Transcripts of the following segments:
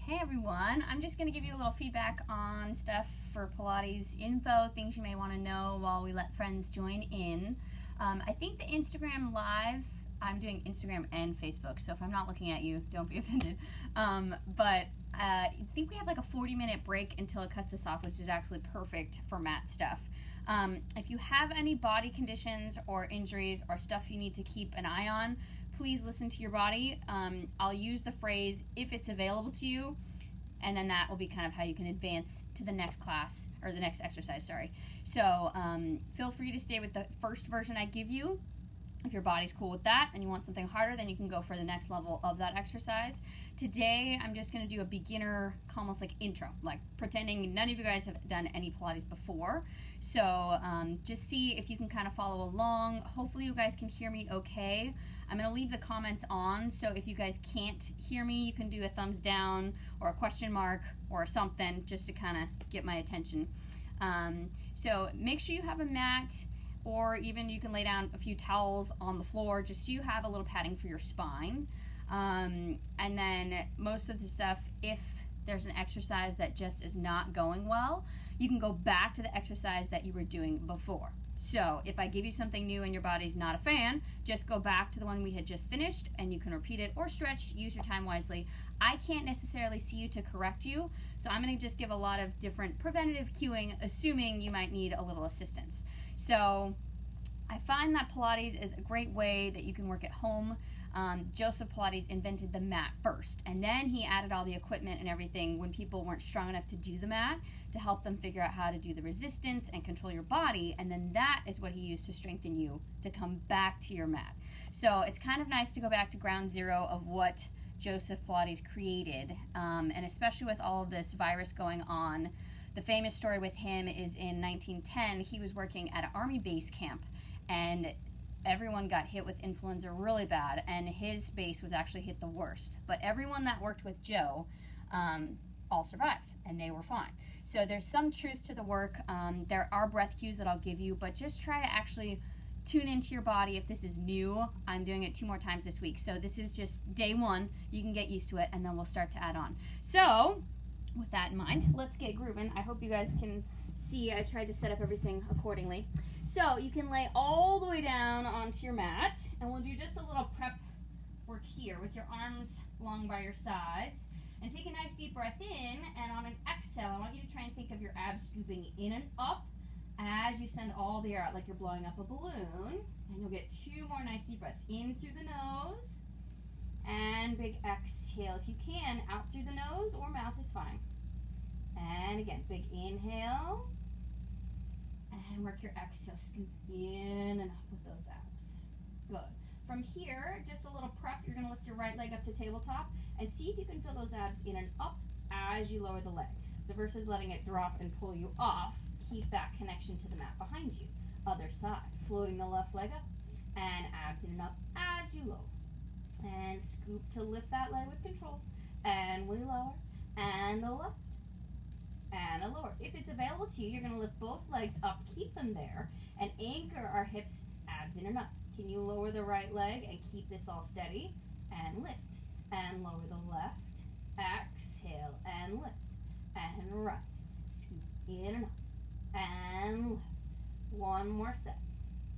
Hey everyone, I'm just going to give you a little feedback on stuff for Pilates info, things you may want to know while we let friends join in. I think the Instagram Live, I'm doing Instagram and Facebook, so if I'm not looking at you, don't be offended. I think we have like a 40-minute break until it cuts us off, which is actually perfect for mat stuff. If you have any body conditions or injuries or stuff you need to keep an eye on, please listen to your body. I'll use the phrase, if it's available to you, and then that will be kind of how you can advance to the next class, or the next exercise, sorry. So feel free to stay with the first version I give you. If your body's cool with that and you want something harder, then you can go for the next level of that exercise. Today, I'm just gonna do a beginner, almost like intro, like pretending none of you guys have done any Pilates before. So just see if you can kind of follow along. Hopefully you guys can hear me okay. I'm gonna leave the comments on, so if you guys can't hear me, you can do a thumbs down or a question mark or something just to kind of get my attention. So make sure you have a mat, or even you can lay down a few towels on the floor just so you have a little padding for your spine. And then most of the stuff, if there's an exercise that just is not going well, you can go back to the exercise that you were doing before. So if I give you something new and your body's not a fan, just go back to the one we had just finished and you can repeat it or stretch, use your time wisely. I can't necessarily see you to correct you, so I'm gonna just give a lot of different preventative cueing, assuming you might need a little assistance. So I find that Pilates is a great way that you can work at home. Joseph Pilates invented the mat first, and then he added all the equipment and everything when people weren't strong enough to do the mat, to help them figure out how to do the resistance and control your body, and then that is what he used to strengthen you to come back to your mat. So it's kind of nice to go back to ground zero of what Joseph Pilates created, and especially with all of this virus going on. The famous story with him is in 1910, he was working at an army base camp, and everyone got hit with influenza really bad, and his base was actually hit the worst. But everyone that worked with Joe all survived, and they were fine. So there's some truth to the work. There are breath cues that I'll give you, but just try to actually tune into your body. If this is new, I'm doing it 2 more times this week. So this is just day 1. You can get used to it, and then we'll start to add on. So with that in mind, let's get grooving. I hope you guys can see I tried to set up everything accordingly. So you can lay all the way down onto your mat, and we'll do just a little prep work here with your arms long by your sides. And take a nice deep breath in, and on an exhale, I want you to try and think of your abs scooping in and up as you send all the air out like you're blowing up a balloon. And you'll get 2 more nice deep breaths in through the nose, and big exhale. If you can, out through the nose or mouth is fine. And again, big inhale, and work your exhale, scoop in and up with those abs. Good. From here, just a little prep, you're gonna lift your right leg up to tabletop and see if you can feel those abs in and up as you lower the leg. So versus letting it drop and pull you off, keep that connection to the mat behind you. Other side, floating the left leg up and abs in and up as you lower. And scoop to lift that leg with control. And we lower, and a left, and a lower. If it's available to you, you're gonna lift both legs up, keep them there, and anchor our hips, abs in and up. Can you lower the right leg and keep this all steady? And lift, and lower the left, exhale, and lift, and right. Scoop in and up, and left. 1 more set,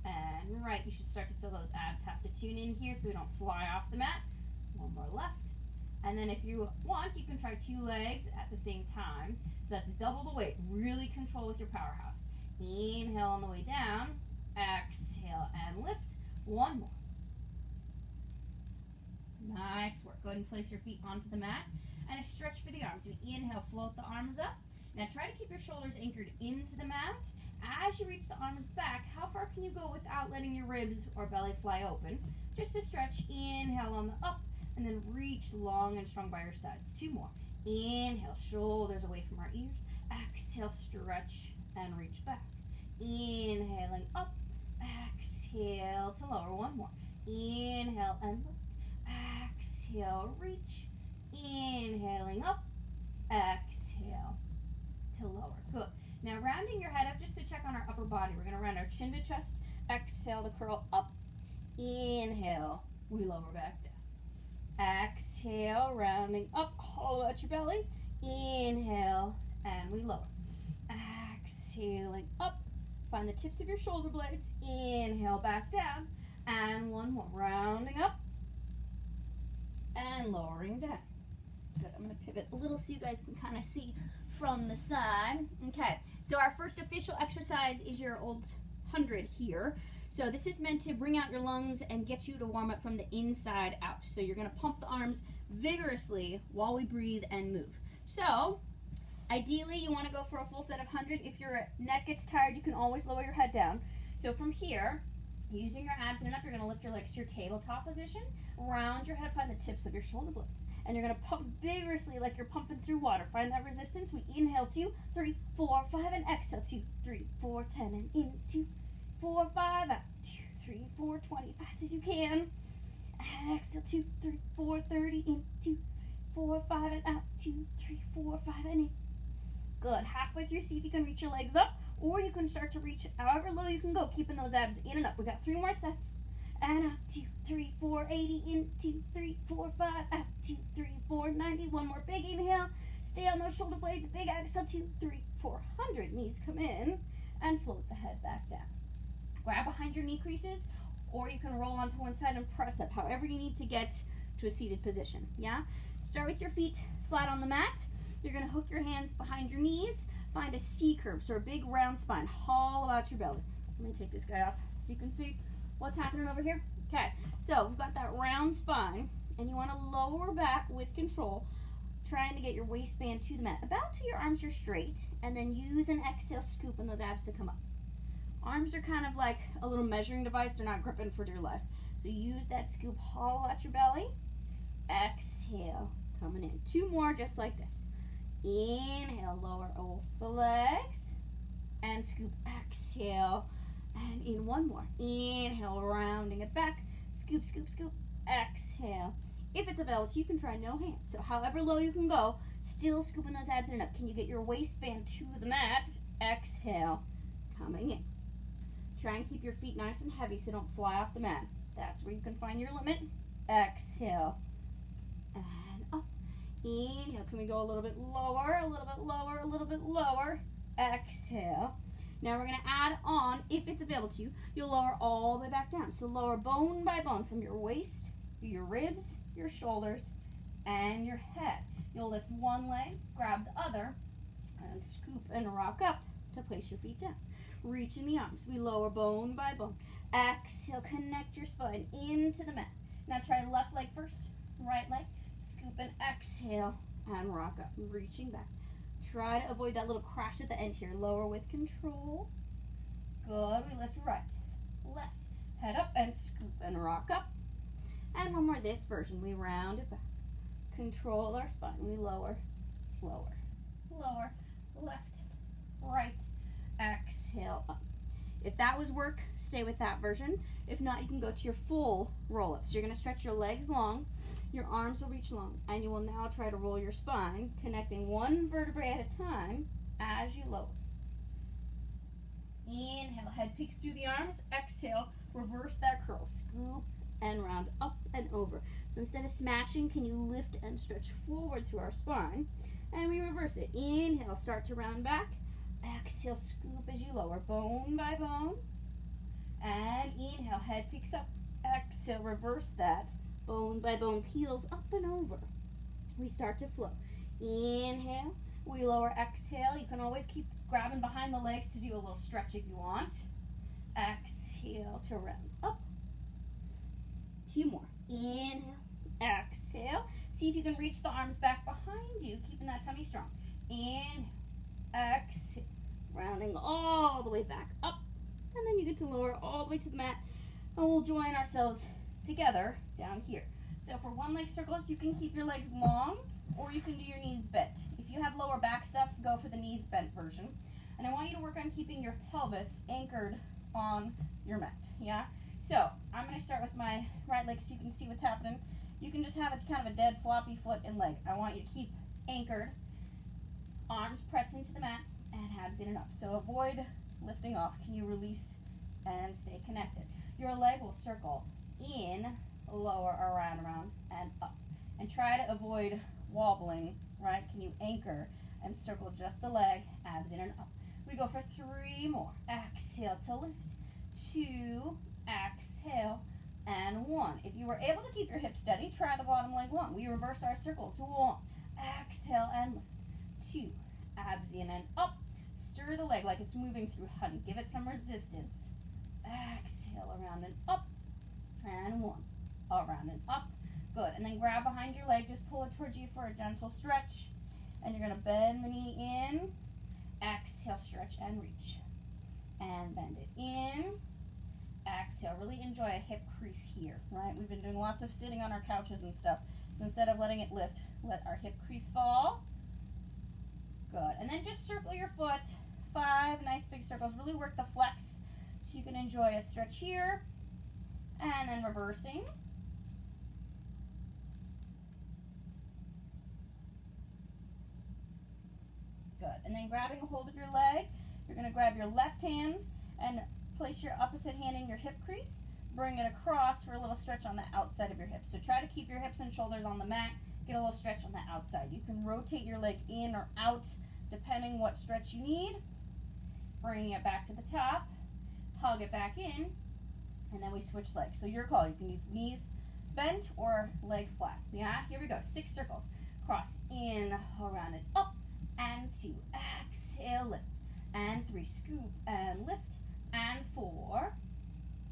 and right. You should start to feel those abs have to tune in here so we don't fly off the mat. 1 more left. And then if you want, you can try 2 legs at the same time. So that's double the weight. Really control with your powerhouse. Inhale on the way down, exhale, and lift. 1 more. Nice work. Go ahead and place your feet onto the mat and a stretch for the arms. You inhale, float the arms up. Now try to keep your shoulders anchored into the mat. As you reach the arms back, how far can you go without letting your ribs or belly fly open? Just a stretch. Inhale on the up, and then reach long and strong by your sides. 2 more. Inhale, shoulders away from our ears. Exhale, stretch and reach back. Inhaling up, exhale to lower. 1 more. Inhale and lift. Exhale, reach. Inhaling up, exhale to lower. Good. Now rounding your head up just to check on our upper body. We're gonna round our chin to chest. Exhale to curl up. Inhale, we lower back down. Exhale, rounding up, hollow out your belly. Inhale, and we lower. Exhaling up. Find the tips of your shoulder blades. Inhale, back down. And one more, rounding up and lowering down. Good, I'm going to pivot a little so you guys can kind of see from the side. Okay, so our first official exercise is your old 100 here. So this is meant to bring out your lungs and get you to warm up from the inside out. So you're going to pump the arms vigorously while we breathe and move. So ideally you want to go for a full set of 100. If your neck gets tired, you can always lower your head down. So from here, using your abs in and up, you're going to lift your legs to your tabletop position. Round your head, find the tips of your shoulder blades. And you're going to pump vigorously like you're pumping through water. Find that resistance. We inhale 2, 3, 4, 5, and exhale 2, 3, 4, 10, and in 2, 4, 5, out 2, 3, 4, 20, fast as you can. And exhale 2, 3, 4, 30, in 2, 4, 5, and out 2, 3, 4, 5, and in. Good. Halfway through, see if you can reach your legs up, or you can start to reach however low you can go, keeping those abs in and up. We got 3 more sets. And out 2, 3, 4, 80, in 2, 3, 4, 5, out 2, 3, 4, 90. One more big inhale. Stay on those shoulder blades. Big exhale, 2, 3, 400. Knees come in and float the head back down. Grab behind your knee creases, or you can roll onto one side and press up, however you need to get to a seated position. Yeah? Start with your feet flat on the mat. You're going to hook your hands behind your knees. Find a C curve, so a big round spine. Hollow out your belly. Let me take this guy off so you can see what's happening over here. Okay, so we've got that round spine, and you want to lower back with control, trying to get your waistband to the mat. About till your arms are straight, and then use an exhale, scooping those abs to come up. Arms are kind of like a little measuring device. They're not gripping for dear life. So use that scoop, hollow out your belly. Exhale, coming in. 2 more just like this. Inhale, lower both the legs, and scoop, exhale, and in 1 more. Inhale, rounding it back, scoop, scoop, scoop, exhale. If it's available, you can try no hands. So however low you can go, still scooping those abs in and up. Can you get your waistband to the mat? Exhale, coming in. Try and keep your feet nice and heavy so don't fly off the mat. That's where you can find your limit. Exhale, and up. Inhale, can we go a little bit lower, a little bit lower, a little bit lower. Exhale. Now we're going to add on, if it's available to you, you'll lower all the way back down. So lower bone by bone from your waist, your ribs, your shoulders, and your head. You'll lift one leg, grab the other, and scoop and rock up to place your feet down. Reach in the arms. We lower bone by bone. Exhale, connect your spine into the mat. Now try left leg first, right leg. Scoop and exhale and rock up, reaching back. Try to avoid that little crash at the end here. Lower with control. Good. We lift right, left, head up and scoop and rock up. And one more this version. We round it back. Control our spine. We lower, lower, lower, left, right, exhale up. If that was work, stay with that version. If not, you can go to your full roll-ups. You're going to stretch your legs long. Your arms will reach long, and you will now try to roll your spine, connecting one vertebrae at a time as you lower. Inhale, head peeks through the arms. Exhale, reverse that curl. Scoop and round up and over. So instead of smashing, can you lift and stretch forward through our spine? And we reverse it. Inhale, start to round back. Exhale, scoop as you lower, bone by bone. And inhale, head peeks up. Exhale, reverse that. Bone by bone, peels up and over. We start to flow. Inhale, we lower, exhale. You can always keep grabbing behind the legs to do a little stretch if you want. Exhale to round up. 2 more. Inhale, exhale. See if you can reach the arms back behind you, keeping that tummy strong. Inhale, exhale, rounding all the way back up. And then you get to lower all the way to the mat. And we'll join ourselves together down here. So for one leg circles, you can keep your legs long, or you can do your knees bent. If you have lower back stuff, go for the knees bent version. And I want you to work on keeping your pelvis anchored on your mat, yeah? So I'm going to start with my right leg so you can see what's happening. You can just have a kind of a dead floppy foot and leg. I want you to keep anchored, arms press into the mat, and abs in and up. So avoid lifting off. Can you release and stay connected? Your leg will circle in, lower, around, and up. and try to avoid wobbling, right? Can you anchor and circle just the leg, abs in and up. We go for 3 more. Exhale to lift. 2, exhale, and 1. If you were able to keep your hips steady, try the bottom leg long. We reverse our circles. 1, exhale and lift. 2, abs in and up. Stir the leg like it's moving through honey. Give it some resistance. Exhale, around and up, and 1. Around and up. Good. And then grab behind your leg. Just pull it towards you for a gentle stretch. And you're going to bend the knee in. Exhale, stretch and reach. And bend it in. Exhale. Really enjoy a hip crease here, right? We've been doing lots of sitting on our couches and stuff. So instead of letting it lift, let our hip crease fall. Good. And then just circle your foot. 5 nice big circles. Really work the flex so you can enjoy a stretch here. And then reversing. Good. And then grabbing a hold of your leg, you're going to grab your left hand and place your opposite hand in your hip crease. Bring it across for a little stretch on the outside of your hips. So try to keep your hips and shoulders on the mat. Get a little stretch on the outside. You can rotate your leg in or out depending what stretch you need. Bringing it back to the top. Hug it back in. And then we switch legs. So your call. You can use knees bent or leg flat. Yeah? Here we go. 6 circles. Cross in, around and up. And 2, exhale, lift, and 3, scoop and lift, and 4,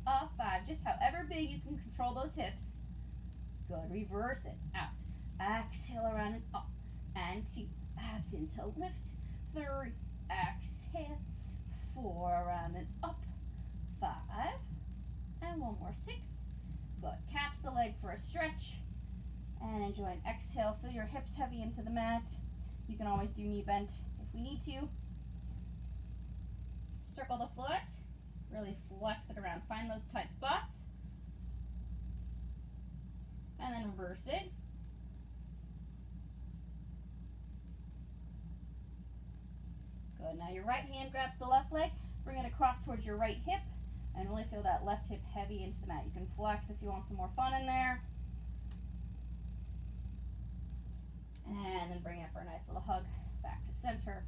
5, just however big you can control those hips. Good, reverse it, out, exhale, around and up, and 2, abs into lift, 3, exhale, 4, around and up, 5, and 1 more, 6, good, catch the leg for a stretch, and enjoy an exhale, feel your hips heavy into the mat. You can always do knee bent if we need to. Circle the foot. Really flex it around. Find those tight spots. And then reverse it. Good. Now your right hand grabs the left leg. Bring it across towards your right hip. And really feel that left hip heavy into the mat. You can flex if you want some more fun in there. And then bring it for a nice little hug back to center.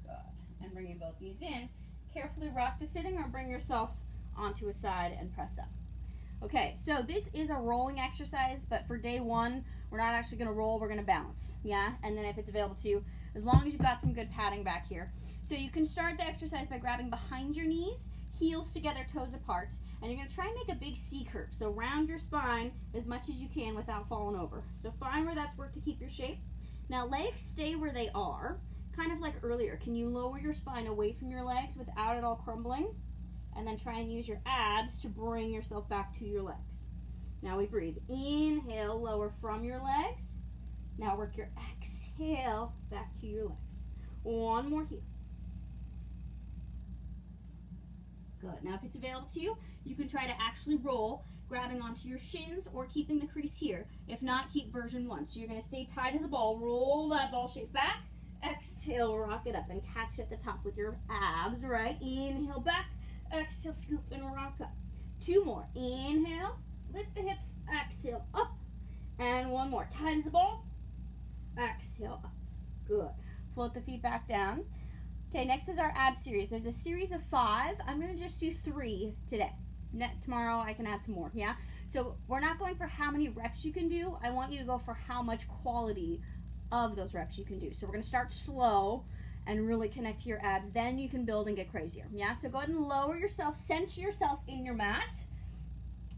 Good. And bringing both knees in. Carefully rock to sitting or bring yourself onto a side and press up. Okay, so this is a rolling exercise, but for day 1, we're not actually going to roll, we're going to balance. Yeah? And then if it's available to you, as long as you've got some good padding back here. So you can start the exercise by grabbing behind your knees, heels together, toes apart. And you're going to try and make a big C curve. So round your spine as much as you can without falling over. So find where that's worked to keep your shape. Now legs stay where they are, kind of like earlier. Can you lower your spine away from your legs without it all crumbling? And then try and use your abs to bring yourself back to your legs. Now we breathe. Inhale, lower from your legs. Now work your exhale back to your legs. 1 more here. Good. Now if it's available to you, you can try to actually roll, grabbing onto your shins or keeping the crease here. If not, keep version 1. So you're going to stay tight as a ball. Roll that ball shape back. Exhale, rock it up and catch at the top with your abs, right? Inhale back. Exhale, scoop and rock up. 2 more. Inhale, lift the hips. Exhale, up. And 1 more. Tight as a ball. Exhale, up. Good. Float the feet back down. Okay, next is our ab series. There's a series of 5. I'm going to just do 3 today. Tomorrow I can add some more, yeah? So we're not going for how many reps you can do. I want you to go for how much quality of those reps you can do. So we're going to start slow and really connect to your abs. Then you can build and get crazier, yeah? So go ahead and lower yourself, center yourself in your mat.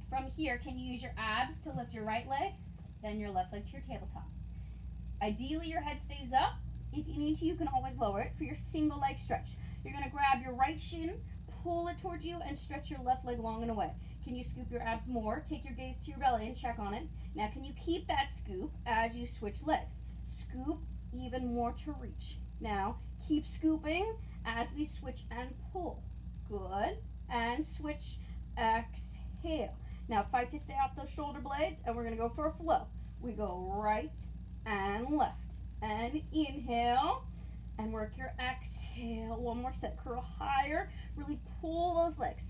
From here, can you use your abs to lift your right leg, then your left leg to your tabletop. Ideally, your head stays up. If you need to, you can always lower it for your single leg stretch. You're going to grab your right shin, pull it towards you, and stretch your left leg long and away. Can you scoop your abs more? Take your gaze to your belly and check on it. Now, can you keep that scoop as you switch legs? Scoop even more to reach. Now, keep scooping as we switch and pull. Good. And switch, exhale. Now, fight to stay off those shoulder blades, and we're going to go for a flow. We go right and left. And inhale, and work your exhale. 1 more set. Curl higher. Really pull those legs.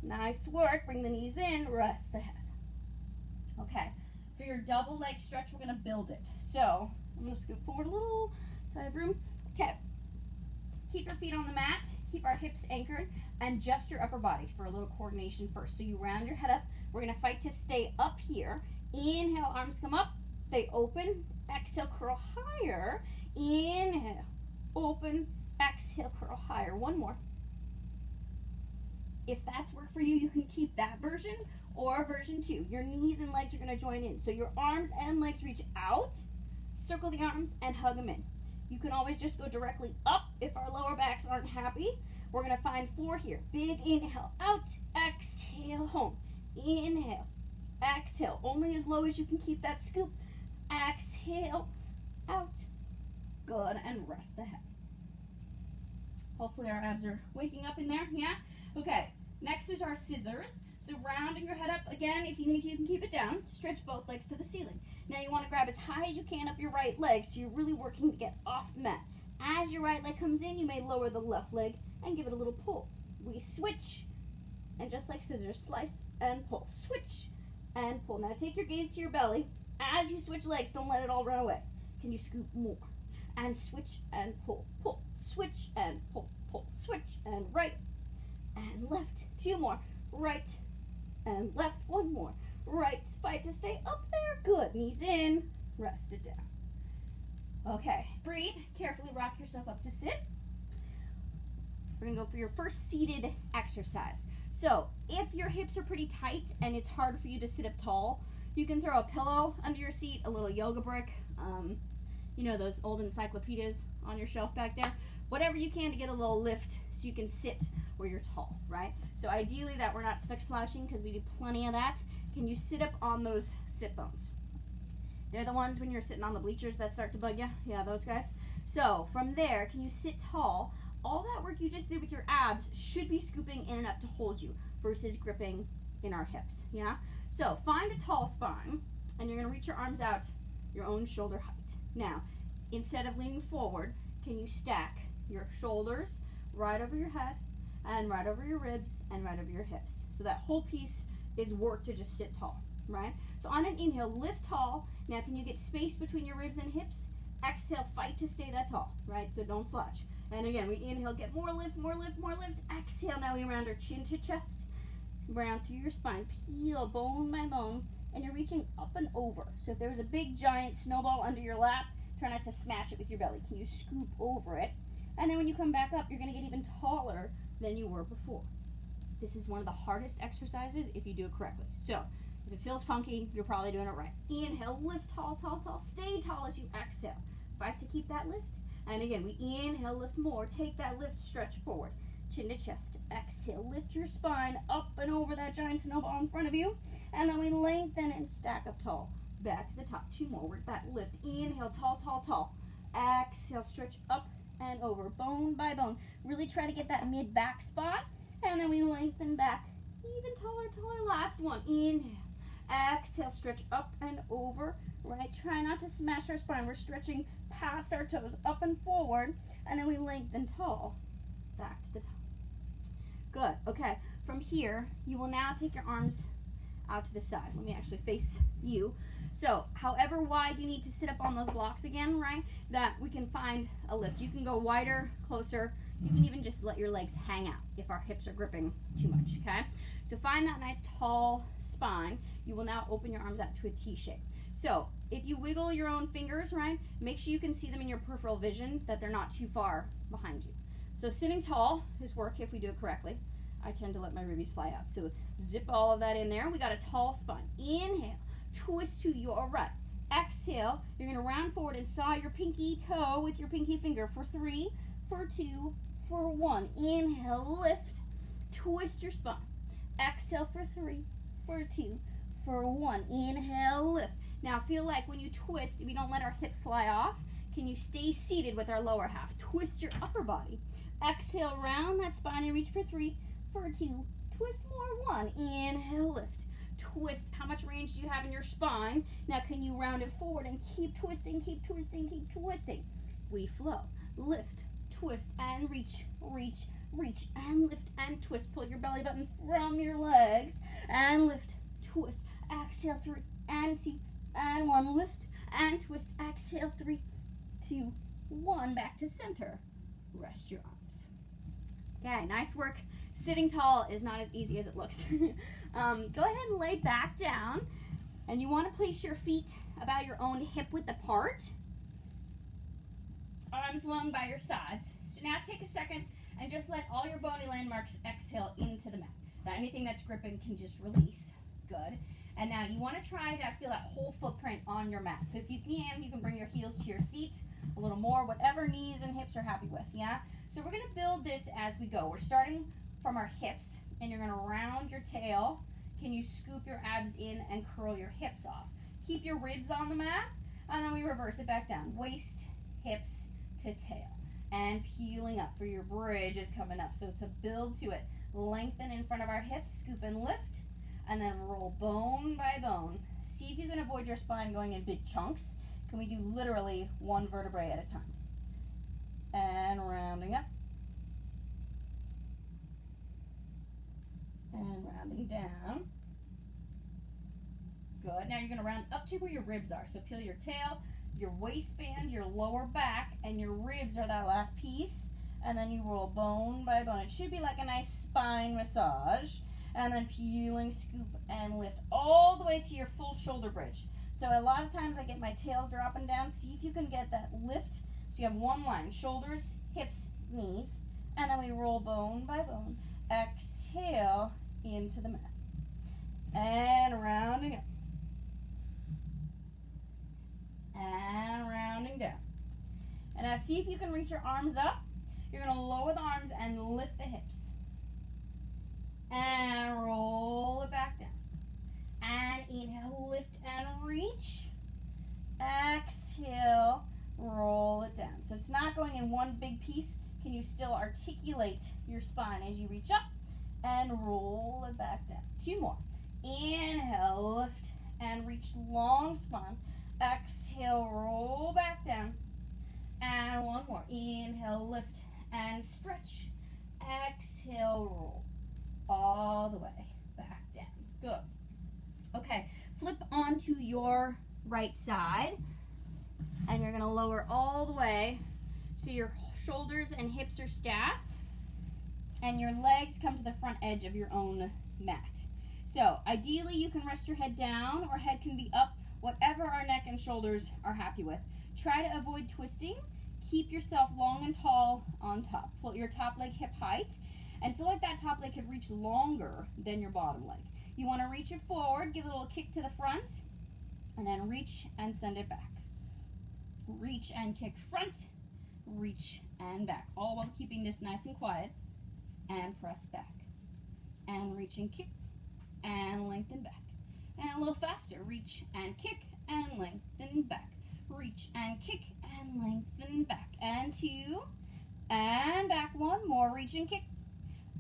Nice work. Bring the knees in, rest the head. Okay, for your double leg stretch, we're gonna build it. So I'm gonna scoot forward a little, so I have room. Okay, keep your feet on the mat, keep our hips anchored, and just your upper body for a little coordination first. So you round your head up. We're gonna fight to stay up here. Inhale, arms come up, they open. Exhale, curl higher. Inhale, open. Exhale, curl higher. One more. If that's work for you, you can keep that version or version 2. Your knees and legs are going to join in. So your arms and legs reach out, circle the arms, and hug them in. You can always just go directly up if our lower backs aren't happy. We're going to find 4 here. Big inhale, out, exhale, home. Inhale, exhale. Only as low as you can keep that scoop. Exhale, out. Good, and rest the head. Hopefully our abs are waking up in there, yeah? Okay, next is our scissors. So rounding your head up, again, if you need to, you can keep it down. Stretch both legs to the ceiling. Now you want to grab as high as you can up your right leg, so you're really working to get off the mat. As your right leg comes in, you may lower the left leg and give it a little pull. We switch, and just like scissors, slice and pull. Switch and pull. Now take your gaze to your belly. As you switch legs, don't let it all run away. Can you scoop more? And switch and pull, pull, switch and pull, pull, switch and right and left. 2 more. Right and left. 1 more. Right. Fight to stay up there. Good. Knees in. Rest it down. Okay. Breathe. Carefully rock yourself up to sit. We're going to go for your first seated exercise. So if your hips are pretty tight and it's hard for you to sit up tall, you can throw a pillow under your seat, a little yoga brick, you know, those old encyclopedias on your shelf back there. Whatever you can to get a little lift so you can sit where you're tall, right? So ideally that we're not stuck slouching because we do plenty of that. Can you sit up on those sit bones? They're the ones when you're sitting on the bleachers that start to bug you. Yeah, those guys. So from there, can you sit tall? All that work you just did with your abs should be scooping in and up to hold you versus gripping in our hips, yeah? So find a tall spine, and you're going to reach your arms out your own shoulder height. Now, instead of leaning forward, can you stack your shoulders right over your head and right over your ribs and right over your hips? So that whole piece is work to just sit tall, right? So on an inhale, lift tall. Now, can you get space between your ribs and hips? Exhale, fight to stay that tall, right? So don't slouch. And again, we inhale, get more lift, more lift, more lift. Exhale, now we round our chin to chest. Round through your spine, peel bone by bone, and you're reaching up and over. So if there was a big giant snowball under your lap, try not to smash it with your belly. Can you scoop over it? And then when you come back up, you're going to get even taller than you were before. This is one of the hardest exercises if you do it correctly. So if it feels funky, you're probably doing it right. Inhale, lift tall, tall, tall. Stay tall as you exhale. Fight to keep that lift. And again, we inhale, lift more. Take that lift, stretch forward. Chin to chest. Exhale, lift your spine up and over that giant snowball in front of you. And then we lengthen and stack up tall. Back to the top. 2 more. Work that lift. Inhale, tall, tall, tall. Exhale, stretch up and over, bone by bone. Really try to get that mid-back spot. And then we lengthen back. Even taller, taller. Last one. Inhale. Exhale, stretch up and over. Right? Try not to smash our spine. We're stretching past our toes, up and forward. And then we lengthen tall. Back to the top. Good. Okay. From here, you will now take your arms out to the side. Let me actually face you. So, however wide you need to sit up on those blocks again, right, that we can find a lift. You can go wider, closer. You can even just let your legs hang out if our hips are gripping too much, okay? So find that nice tall spine. You will now open your arms out to a T shape. So if you wiggle your own fingers, right, make sure you can see them in your peripheral vision, that they're not too far behind you. So sitting tall is work if we do it correctly. I tend to let my ribbies fly out. So zip all of that in there. We got a tall spine. Inhale, twist to your right. Exhale, you're going to round forward and saw your pinky toe with your pinky finger for 3, for 2, for 1. Inhale, lift, twist your spine. Exhale for 3, for 2, for 1. Inhale, lift. Now feel like when you twist, we don't let our hip fly off. Can you stay seated with our lower half? Twist your upper body. Exhale, round that spine and reach for 3, for 2, twist more, 1. Inhale, lift. Twist. How much range do you have in your spine? Now can you round it forward and keep twisting, keep twisting, keep twisting. We flow. Lift, twist, and reach, reach, reach and lift and twist. Pull your belly button from your legs and lift, twist. Exhale, 3 and 2 and 1. Lift and twist. Exhale, 3, 2, 1. Back to center. Rest your arms. Okay, nice work. Sitting tall is not as easy as it looks. Go ahead and lay back down, and you want to place your feet about your own hip width apart. Arms long by your sides. So now take a second and just let all your bony landmarks exhale into the mat. Now anything that's gripping can just release. Good. And now you want to try to feel that whole footprint on your mat. So if you can bring your heels to your seat a little more, whatever knees and hips are happy with, yeah? So we're going to build this as we go. We're starting from our hips, and you're going to round your tail. Can you scoop your abs in and curl your hips off? Keep your ribs on the mat, and then we reverse it back down. Waist, hips to tail. And peeling up for your bridge is coming up. So it's a build to it. Lengthen in front of our hips, scoop and lift, and then roll bone by bone. See if you can avoid your spine going in big chunks. Can we do literally one vertebrae at a time? And rounding up. And rounding down. Good. Now you're going to round up to where your ribs are. So peel your tail, your waistband, your lower back, and your ribs are that last piece. And then you roll bone by bone. It should be like a nice spine massage. And then peeling, scoop, and lift all the way to your full shoulder bridge. So a lot of times I get my tails dropping down. See if you can get that lift. So you have one line, shoulders, hips, knees. And then we roll bone by bone. Exhale into the mat. And rounding up. And rounding down. And now see if you can reach your arms up. You're going to lower the arms and lift the hips. And roll it back down. And inhale, lift and reach. Exhale, roll it down. So it's not going in one big piece. Can you still articulate your spine as you reach up? And roll it back down. 2 more. Inhale, lift and reach, long spine. Exhale, roll back down. And 1 more. Inhale, lift and stretch. Exhale, roll all the way back down. Good. Okay, flip onto your right side, and you're going to lower all the way so your shoulders and hips are stacked, and your legs come to the front edge of your own mat. So ideally you can rest your head down, or head can be up, whatever our neck and shoulders are happy with. Try to avoid twisting. Keep yourself long and tall on top. Float your top leg hip height, and feel like that top leg could reach longer than your bottom leg. You want to reach it forward, give it a little kick to the front, and then reach and send it back. Reach and kick front, reach and back, all while keeping this nice and quiet. And press back. And reach and kick, and lengthen back. And a little faster, reach and kick, and lengthen back. Reach and kick, and lengthen back. And 2, and back 1 more, reach and kick,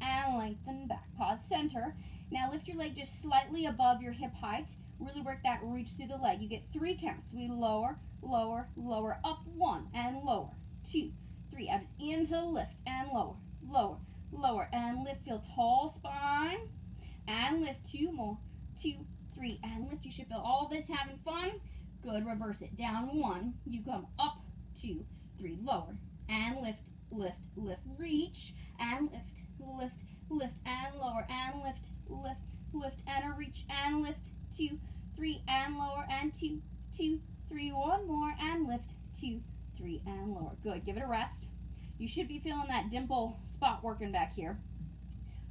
and lengthen back. Pause, center. Now lift your leg just slightly above your hip height. Really work that reach through the leg. You get 3 counts. We lower, lower, lower, up 1, and lower, 2, 3. Abs into lift, and lower, lower, lower, and lift. Feel tall spine, and lift. 2 more, 2, 3, and lift. You should feel all this having fun. Good. Reverse it. Down 1. You come up, 2, 3, lower, and lift, lift, lift. Reach, and lift, lift, lift, and lower, and lift, lift, lift, and a reach, and lift. 2, 3, and lower, and 2, 2, 3. 1 more, and lift. 2, 3, and lower. Good. Give it a rest. You should be feeling that dimple spot working back here.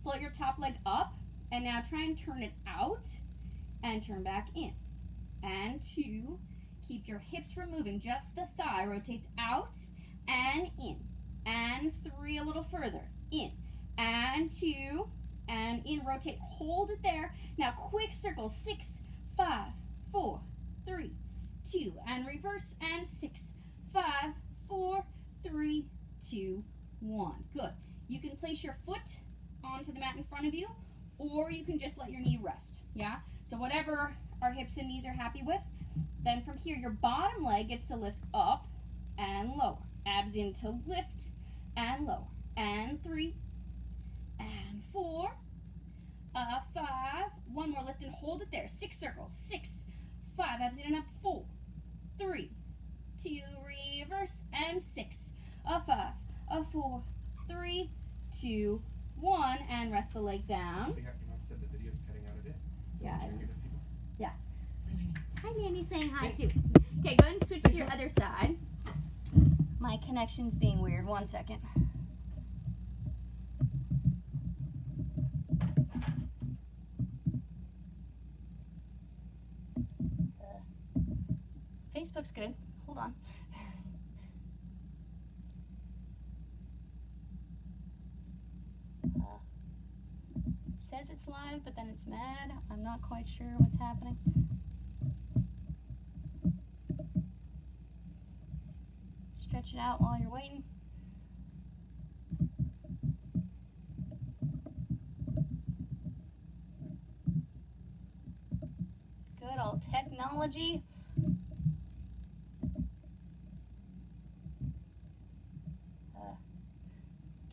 Float your top leg up, and now try and turn it out, and turn back in. And 2, keep your hips from moving, just the thigh rotates out, and in. And 3, a little further, in. And 2, and in, rotate, hold it there. Now quick circle, 6, 5, 4, 3, 2, and reverse, and 6, 5, 4, 3, 2, 1. Good. You can place your foot onto the mat in front of you, or you can just let your knee rest, yeah? So whatever our hips and knees are happy with. Then from here, your bottom leg gets to lift up and lower. Abs in to lift and lower. And 3, and 4, 5, one more, lift and hold it there, 6 circles, 6, 5, abs in and up, 4, 3, 2, reverse, and 6, 5, 4, 3, 2, 1, and rest the leg down. Your mom said the video's cutting out a bit. Yeah. Can you give it people? Yeah. Hi, Mandy's saying hi too. Okay, go ahead and switch to your other side. My connection's being weird. 1 second. Facebook's good. Hold on. Says it's live, but then it's mad. I'm not quite sure what's happening. Stretch it out while you're waiting. Good old technology.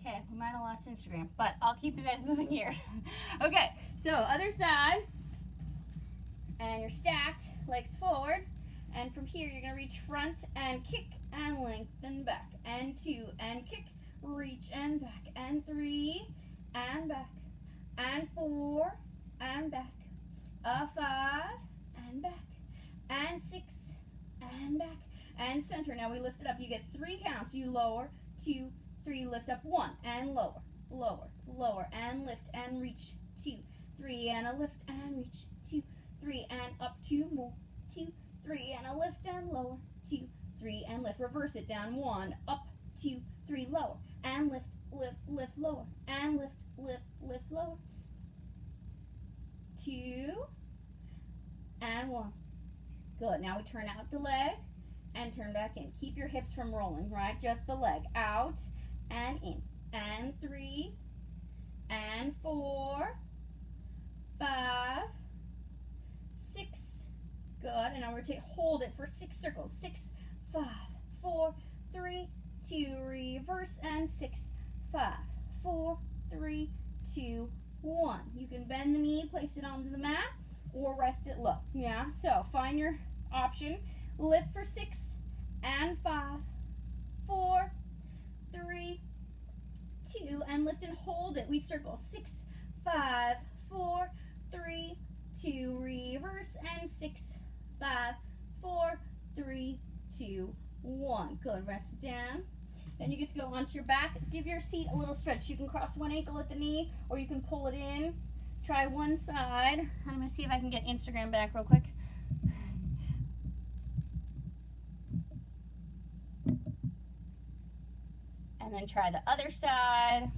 Okay, we might have lost Instagram, but I'll keep you guys moving here. Okay, so other side, and you're stacked, legs forward, and from here you're gonna reach front and kick and lengthen back, and 2 and kick, reach and back, and 3 and back, and 4 and back, 5 and back, and 6 and back, and center. Now we lift it up. You get 3 counts. You lower, 2, 3, lift up, 1, and lower, lower, lower, and lift, and reach, 2, 3, and a lift, and reach, 2, 3, and up, 2 more, 2, 3, and a lift, and lower, 2, 3, and lift, reverse it down, 1, up, 2, 3, lower, and lift, lift, lift, lower, and lift, lift, lift, lower, 2, and 1. Good, now we turn out the leg, and turn back in. Keep your hips from rolling, right? Just the leg, out, and in, and 3, and 4, 5, 6, good, and now rotate, hold it for 6 circles, 6, 5, 4, 3, 2, reverse, and 6, 5, 4, 3, 2, 1. You can bend the knee, place it onto the mat, or rest it low, yeah? So find your option, lift for 6, and 5, 4, 3, 2, and lift and hold it. We circle 6, 5, 4, 3, 2, reverse, and 6, 5, 4, 3, 2, 1. Good, rest down. Then you get to go onto your back. Give your seat a little stretch. You can cross one ankle at the knee, or you can pull it in. Try one side. I'm going to see if I can get Instagram back real quick. And then try the other side.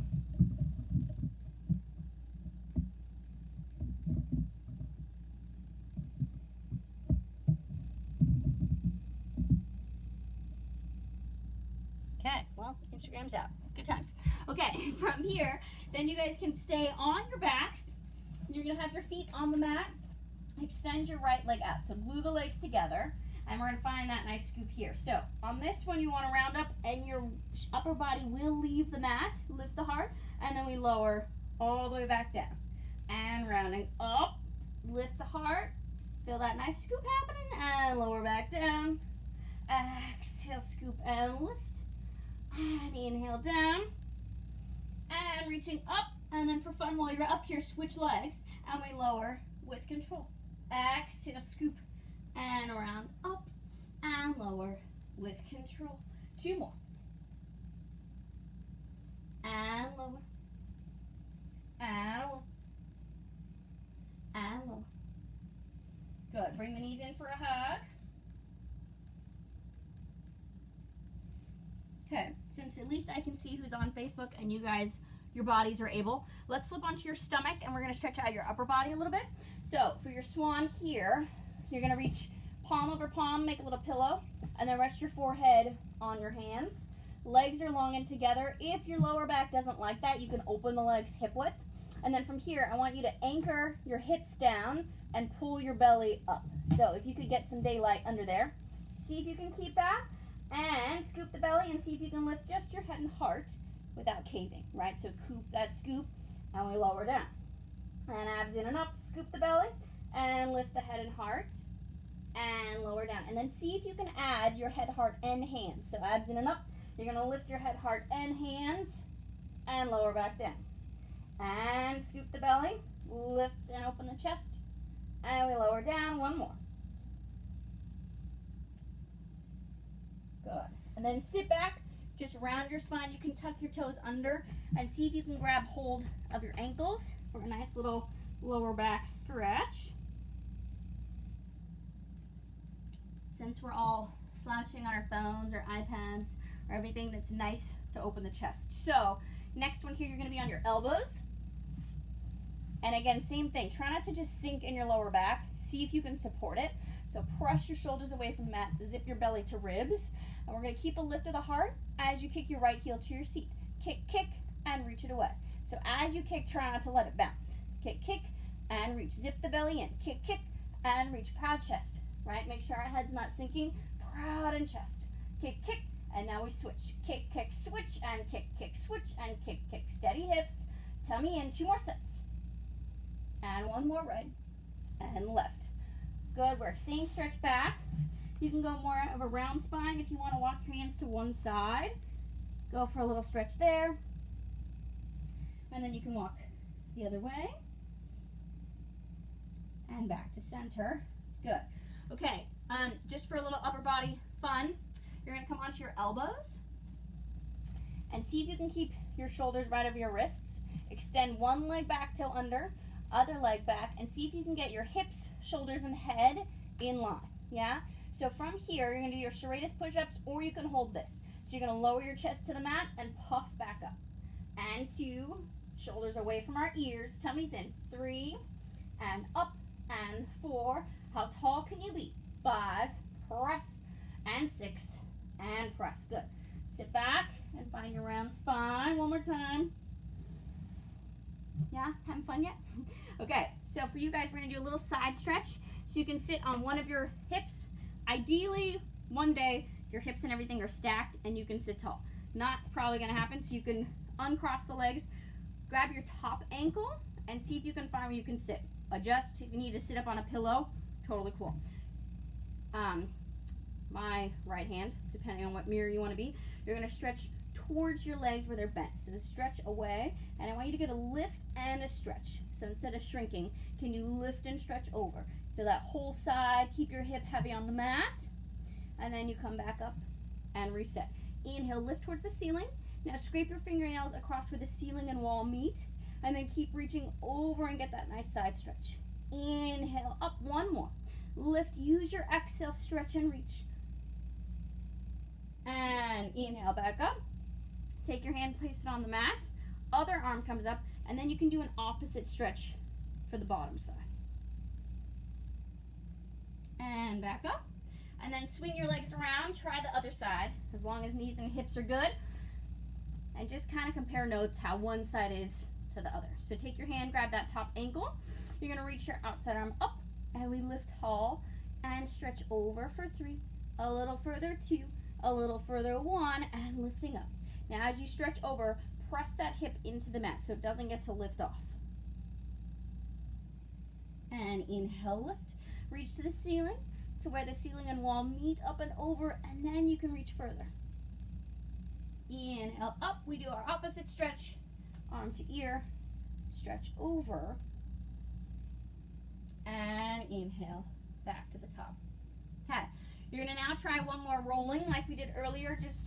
Okay, well, Instagram's out. Good times. Okay, from here, then you guys can stay on your backs. You're going to have your feet on the mat. Extend your right leg out. So glue the legs together. And we're going to find that nice scoop here. So on this one, you want to round up, and your upper body will leave the mat. Lift the heart, and then we lower all the way back down. And rounding up, lift the heart. Feel that nice scoop happening, and lower back down. Exhale, scoop and lift. And inhale down. And reaching up. And then for fun, while you're up here, switch legs. And we lower with control. Exhale, scoop. And around, up, and lower with control. 2 more. And lower. And lower. And lower. Good. Bring the knees in for a hug. Okay. Since at least I can see who's on Facebook and you guys, your bodies are able, let's flip onto your stomach, and we're going to stretch out your upper body a little bit. So for your swan here, you're going to reach palm over palm, make a little pillow, and then rest your forehead on your hands. Legs are long and together. If your lower back doesn't like that, you can open the legs hip width. And then from here, I want you to anchor your hips down and pull your belly up. So if you could get some daylight under there, see if you can keep that, and scoop the belly and see if you can lift just your head and heart without caving, right? So coop that scoop and we lower down. And abs in and up, scoop the belly, and lift the head and heart, and lower down. And then see if you can add your head, heart, and hands. So abs in and up, you're gonna lift your head, heart, and hands, and lower back down. And scoop the belly, lift and open the chest, and we lower down. One more. Good. And then sit back, just round your spine. You can tuck your toes under and see if you can grab hold of your ankles for a nice little lower back stretch. Since we're all slouching on our phones or iPads or everything, that's nice to open the chest. So next one here, you're going to be on your elbows. And again, same thing. Try not to just sink in your lower back. See if you can support it. So press your shoulders away from the mat. Zip your belly to ribs. And we're going to keep a lift of the heart as you kick your right heel to your seat. Kick, kick, and reach it away. So as you kick, try not to let it bounce. Kick, kick, and reach. Zip the belly in. Kick, kick, and reach. Proud chest, right? Make sure our head's not sinking. Proud and chest. Kick, kick, and now we switch. Kick, kick, switch, and kick, kick, switch, and kick, kick. Steady hips. Tummy in. 2 more sets. And one more right and left. Good work. Same stretch back. You can go more of a round spine if you want to walk your hands to one side. Go for a little stretch there. And then you can walk the other way. And back to center. Good. Okay, just for a little upper body fun, you're going to come onto your elbows. And see if you can keep your shoulders right over your wrists. Extend one leg back, toe under. Other leg back, and see if you can get your hips, shoulders, and head in line. Yeah? So from here, you're going to do your serratus push-ups, or you can hold this. So you're going to lower your chest to the mat and puff back up. And 2, shoulders away from our ears, tummies in. 3, and up, and 4. How tall can you be? 5, press, and 6, and press. Good. Sit back and find your round spine. One more time. Yeah? Having fun yet? Okay, so for you guys, we're going to do a little side stretch. So you can sit on one of your hips. Ideally, one day, your hips and everything are stacked and you can sit tall. Not probably going to happen, so you can uncross the legs, grab your top ankle, and see if you can find where you can sit. Adjust. If you need to sit up on a pillow, totally cool. My right hand, depending on what mirror you want to be, you're going to stretch towards your legs where they're bent. So stretch away, and I want you to get a lift and a stretch. So instead of shrinking, can you lift and stretch over? Feel that whole side, keep your hip heavy on the mat, and then you come back up and reset. Inhale, lift towards the ceiling. Now scrape your fingernails across where the ceiling and wall meet, and then keep reaching over and get that nice side stretch. Inhale, up, one more. Lift, use your exhale, stretch and reach. And inhale, back up. Take your hand, place it on the mat. Other arm comes up, and then you can do an opposite stretch for the bottom side. And back up. And then swing your legs around. Try the other side, as long as knees and hips are good. And just kind of compare notes how one side is to the other. So take your hand, grab that top ankle. You're going to reach your outside arm up, and we lift tall and stretch over for 3. A little further, 2. A little further, 1, and lifting up. Now as you stretch over, press that hip into the mat so it doesn't get to lift off. And inhale, lift. Reach to the ceiling, to where the ceiling and wall meet, up and over, and then you can reach further. Inhale, up. We do our opposite stretch. Arm to ear, stretch over, and inhale, back to the top. Okay, you're going to now try one more rolling like we did earlier. Just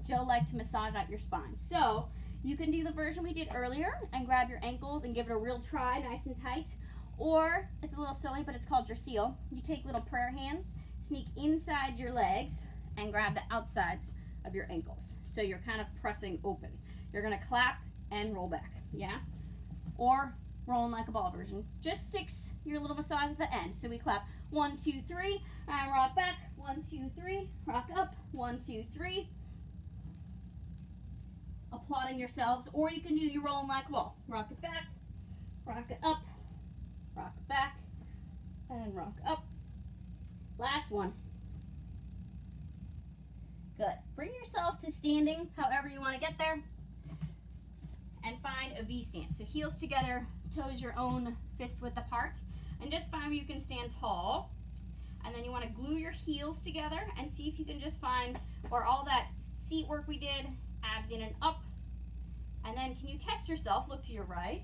Joe liked to massage out your spine. So you can do the version we did earlier and grab your ankles and give it a real try, nice and tight. Or, it's a little silly, but it's called your seal. You take little prayer hands, sneak inside your legs, and grab the outsides of your ankles. So you're kind of pressing open. You're going to clap and roll back, yeah? Or rolling like a ball version. Just 6, your little massage at the end. So we clap 1, 2, 3, and rock back. 1, 2, 3, rock up. 1, 2, 3. Applauding yourselves. Or you can do your rolling like a ball. Rock it back, rock it up, rock it back, and rock up. Last one. Good. Bring yourself to standing, however you want to get there. and find a V stance. So heels together, toes your own fist width apart, and just find where you can stand tall. And then you want to glue your heels together and see if you can just find where all that seat work we did, abs in and up. And then can you test yourself? Look to your right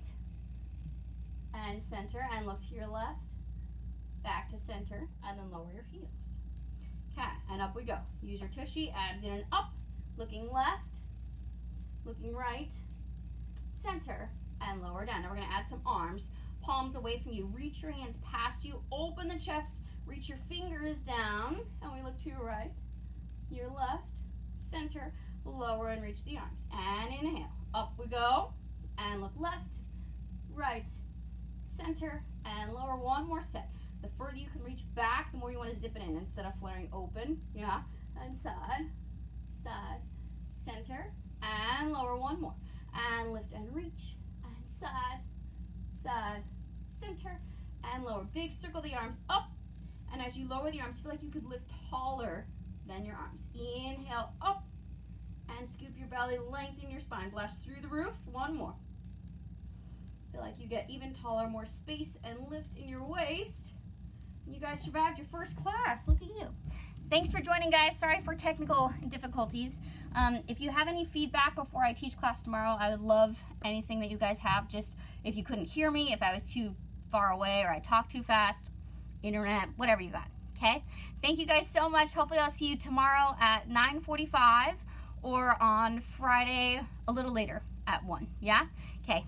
and center, and look to your left, back to center, and then lower your heels. Okay, and up we go. Use your tushy, abs in and up, looking left, looking right, center, and lower down. Now we're going to add some arms, palms away from you. Reach your hands past you, open the chest, reach your fingers down, and we look to your right, your left, center, lower and reach the arms. And inhale, up we go, and look left, right, center, and lower. One more set. The further you can reach back, the more you want to zip it in instead of flaring open. Yeah, and side, side, center, and lower. One more. And lift and reach, and side, side, center, and lower. Big circle the arms up, and as you lower the arms, feel like you could lift taller than your arms. Inhale, up, and scoop your belly, lengthen your spine. Blast through the roof. One more. Feel like you get even taller, more space, and lift in your waist. You guys survived your first class. Look at you. Thanks for joining, guys. Sorry for technical difficulties. If you have any feedback before I teach class tomorrow, I would love anything that you guys have. Just if you couldn't hear me, if I was too far away or I talked too fast, internet, whatever you got, okay? Thank you guys so much. Hopefully I'll see you tomorrow at 9:45 or on Friday a little later at 1, yeah? Okay.